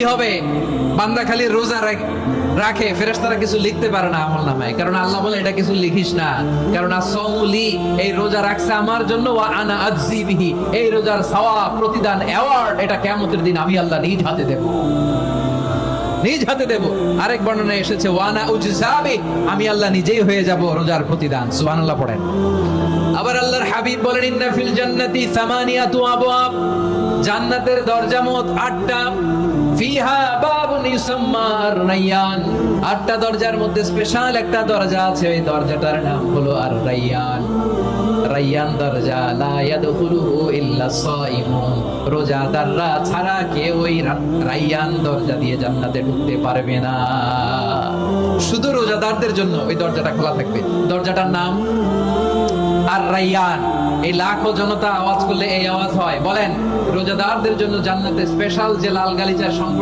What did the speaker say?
কি হবে? বান্দা খালি রোজা রাখে, ফেরেশতারা কিছু লিখতে পারে না আমলনামায়, কারণ আল্লাহ বলে এটা কিছু লিখিস না, কারণ আসসাউলি, এই রোজা রাখছে আমার জন্য, ওয়া আনা আজজি বিহি, এই রোজার সওয়াব, প্রতিদান, অ্যাওয়ার্ড এটা কিয়ামতের দিন আমি আল্লাহ নিজ হাতে দেব, নিজ হাতে দেব। আরেক বর্ণনায় এসেছে ওয়ানা উজজাবি, আমি আল্লাহ নিজেই হয়ে যাব রোজার প্রতিদান। সুবহানাল্লাহ পড়েন। আবার আল্লাহর হাবিব বলেন ইন্না ফিল জান্নাতি সামানিয়াতু আবওয়াব, জান্নাতের দরজা মোট 8টা, ফিহা বাবুন ইউসাম্মা আর-রায়্যান, 8টা দরজার মধ্যে স্পেশাল একটা দরজা আছে, ওই দরজাটার নাম হলো আর-রায়্যান। রায়্যান দরজা, লা ইয়াদখুলুহু ইল্লা সাইমুন, রোজাদাররা ছাড়া কেউ ওই রায়্যান দরজা দিয়ে জান্নাতে ঢুকতে পারবে না, শুধু রোজাদারদের জন্য ওই দরজাটা খোলা থাকবে। দরজাটার নাম আর-রায়্যান। এই লাখো জনতা আওয়াজ করলে এই আওয়াজ হয়, বলেন রোজাদারদের জন্য জান্নাতে স্পেশাল যে লাল গালিচার সংবর্ধনা